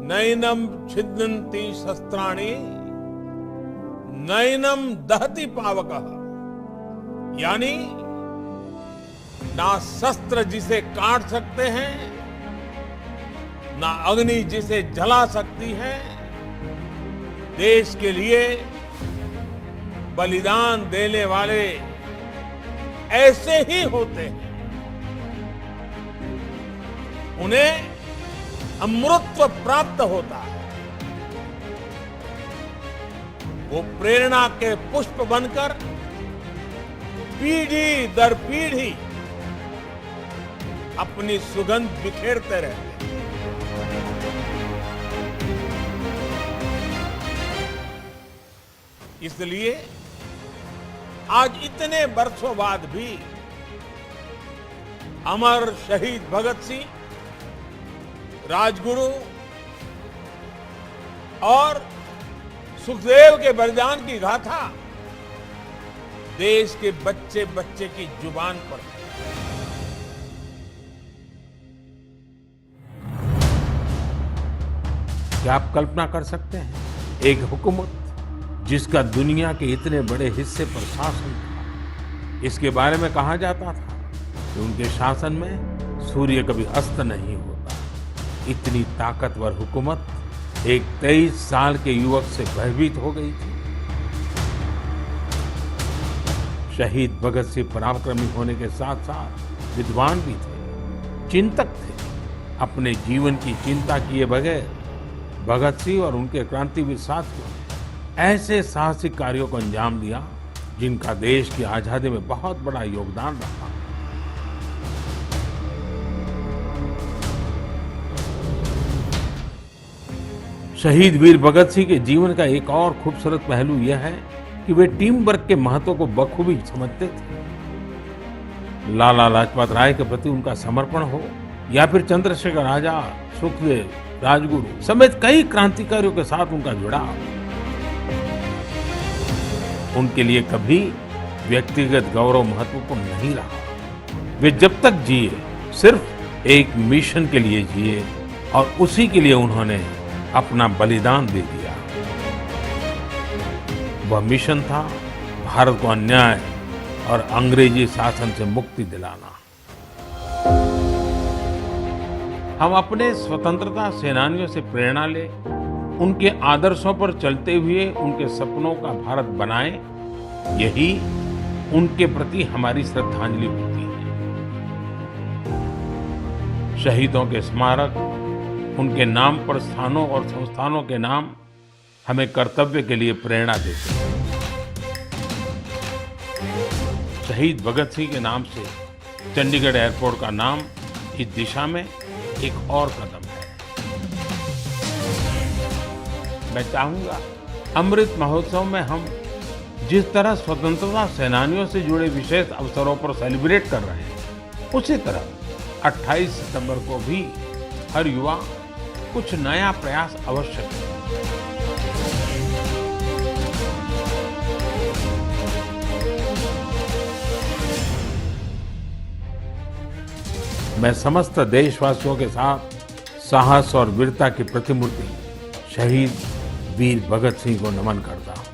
नैनम छिदन्ति शस्त्राणि नैनम दहति पावकः। यानी ना शस्त्र जिसे काट सकते हैं, ना अग्नि जिसे जला सकती है। देश के लिए बलिदान देने वाले ऐसे ही होते हैं। उन्हें अमृतत्व प्राप्त होता है। वो प्रेरणा के पुष्प बनकर पीढ़ी दर पीढ़ी अपनी सुगंध बिखेरते रहते हैं। इसलिए आज इतने वर्षों बाद भी अमर शहीद भगत सिंह, राजगुरु और सुखदेव के बलिदान की गाथा देश के बच्चे बच्चे की जुबान पर है। क्या आप कल्पना कर सकते हैं, एक हुकूमत जिसका दुनिया के इतने बड़े हिस्से पर शासन था, इसके बारे में कहा जाता था कि उनके शासन में सूर्य कभी अस्त नहीं होता। इतनी ताकतवर हुकूमत एक 23 साल के युवक से भयभीत हो गई थी। शहीद भगत सिंह पराक्रमी होने के साथ साथ विद्वान भी थे, चिंतक थे। अपने जीवन की चिंता किए बगैर भगत सिंह और उनके क्रांतिवीर साथियों ने ऐसे साहसिक कार्यों को अंजाम दिया जिनका देश की आजादी में बहुत बड़ा योगदान रहा। शहीद वीर भगत सिंह के जीवन का एक और खूबसूरत पहलू यह है कि वे टीम वर्क के महत्व को बखूबी समझते थे। लाला लाजपत राय के प्रति उनका समर्पण हो या फिर चंद्रशेखर आजाद, सुखदेव, राजगुरु समेत कई क्रांतिकारियों के साथ उनका जुड़ाव उनके लिए कभी व्यक्तिगत गौरव महत्वपूर्ण नहीं रहा। वे जब तक जिए सिर्फ एक मिशन के लिए जिए और उसी के लिए उन्होंने अपना बलिदान दे दिया। वह मिशन था भारत को अन्याय और अंग्रेजी शासन से मुक्ति दिलाना। हम अपने स्वतंत्रता सेनानियों से प्रेरणा लें, उनके आदर्शों पर चलते हुए उनके सपनों का भारत बनाएं। यही उनके प्रति हमारी श्रद्धांजलि होती है। शहीदों के स्मारक, उनके नाम पर स्थानों और संस्थानों के नाम हमें कर्तव्य के लिए प्रेरणा देते हैं। शहीद भगत सिंह के नाम से चंडीगढ़ एयरपोर्ट का नाम इस दिशा में एक और कदम है। मैं चाहूंगा अमृत महोत्सव में हम जिस तरह स्वतंत्रता सेनानियों से जुड़े विशेष अवसरों पर सेलिब्रेट कर रहे हैं, उसी तरह 28 सितंबर को भी हर युवा कुछ नया प्रयास अवश्य करे। मैं समस्त देशवासियों के साथ साहस और वीरता की प्रतिमूर्ति शहीद वीर भगत सिंह को नमन करता हूं।